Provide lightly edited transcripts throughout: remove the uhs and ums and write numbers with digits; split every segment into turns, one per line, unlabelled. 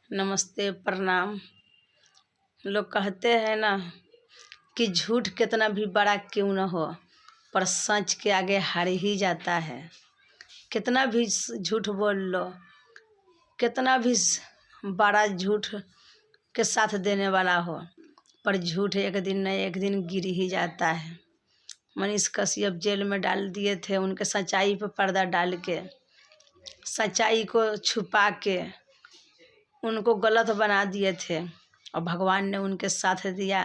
नमस्ते, प्रणाम। लोग कहते हैं ना कि झूठ कितना भी बड़ा क्यों न हो, पर सच के आगे हार ही जाता है। कितना भी झूठ बोल लो, कितना भी बड़ा झूठ के साथ देने वाला हो, पर झूठ एक दिन न एक दिन गिर ही जाता है। मनीष कश्यप जेल में डाल दिए थे, उनके सच्चाई पर पर्दा डाल के, सच्चाई को छुपा के उनको गलत बना दिए थे, और भगवान ने उनके साथ दिया।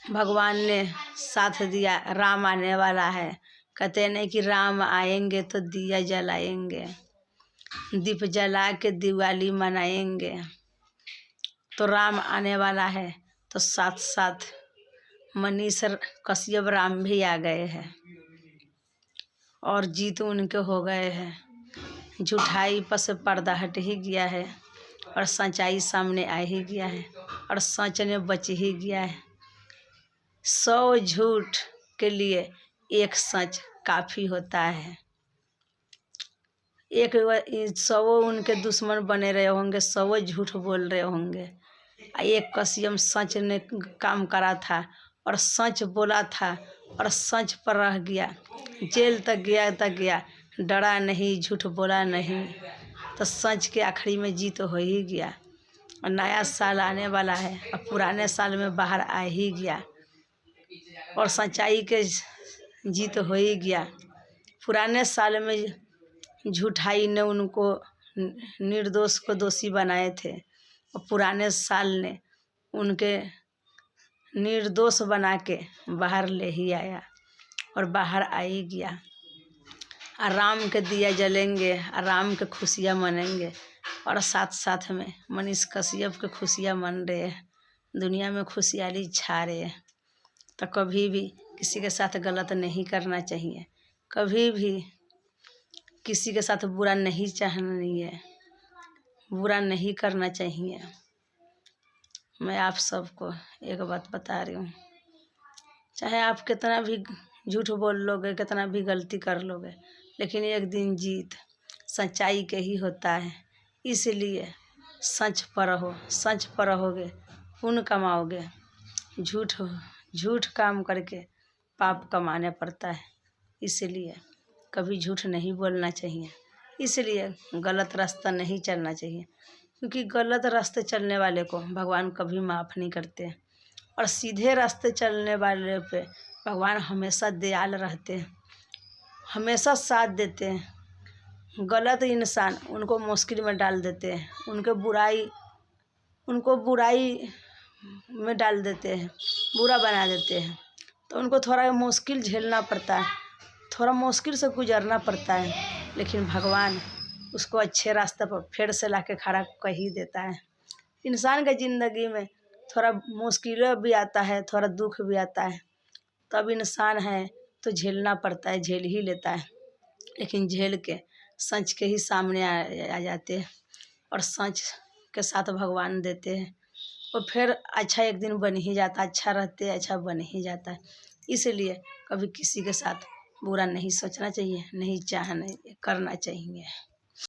भगवान ने साथ दिया। राम आने वाला है, कहते नहीं कि राम आएंगे तो दिया जलाएंगे, दीप जला के दिवाली मनाएंगे। तो राम आने वाला है, तो साथ साथ मनीष कश्यप राम भी आ गए हैं और जीत उनके हो गए हैं। झूठाई पर से पर्दा हट ही गया है और सच्चाई सामने आ ही गया है, और सच ने बच ही गया है। 100 झूठ के लिए एक सच काफ़ी होता है। 100 उनके दुश्मन बने रहे होंगे, 100 झूठ बोल रहे होंगे। एक कश्यप सच ने काम करा था और सच बोला था और सच पर रह गया। जेल तक गया, डरा नहीं, झूठ बोला नहीं, तो सच के आखिरी में जीत हो ही गया। और नया साल आने वाला है और पुराने साल में बाहर आ ही गया, और सच्चाई के जीत हो ही गया। पुराने साल में झूठाई ने उनको निर्दोष को दोषी बनाए थे, और पुराने साल ने उनके निर्दोष बना के बाहर ले ही आया, और बाहर आ ही गया। राम के दिया जलेंगे, राम के खुशियाँ मनेंगे, और साथ साथ में मनीष कश्यप के खुशियाँ मन रहे हैं। दुनिया में खुशहाली छा रहे हैं। तो कभी भी किसी के साथ गलत नहीं करना चाहिए, कभी भी किसी के साथ बुरा नहीं चाहनी है, बुरा नहीं करना चाहिए। मैं आप सबको एक बात बता रही हूँ, चाहे आप कितना भी झूठ बोल लोगे, कितना भी गलती कर लोगे, लेकिन एक दिन जीत सच्चाई के ही होता है। इसलिए सच पर रहो, सच पर रहोगे पुण्य कमाओगे। झूठ काम करके पाप कमाने पड़ता है। इसलिए कभी झूठ नहीं बोलना चाहिए, इसलिए गलत रास्ता नहीं चलना चाहिए, क्योंकि गलत रास्ते चलने वाले को भगवान कभी माफ़ नहीं करते, और सीधे रास्ते चलने वाले पे भगवान हमेशा दयाल रहते हैं, हमेशा साथ देते हैं। गलत इंसान उनको मुश्किल में डाल देते हैं, उनको बुराई में डाल देते हैं, बुरा बना देते हैं, तो उनको थोड़ा मुश्किल झेलना पड़ता है, थोड़ा मुश्किल से गुजरना पड़ता है। लेकिन भगवान उसको अच्छे रास्ते पर फिर से ला के खड़ा कर ही देता है। इंसान के ज़िंदगी में थोड़ा मुश्किलें भी आता है, थोड़ा दुख भी आता है, तब इंसान है तो झेलना पड़ता है, झेल ही लेता है। लेकिन झेल के सच के ही सामने आ जाते हैं, और सच के साथ भगवान देते हैं, और फिर अच्छा एक दिन बन ही जाता है, अच्छा रहते अच्छा बन ही जाता है। इसलिए कभी किसी के साथ बुरा नहीं सोचना चाहिए, नहीं करना चाहिए।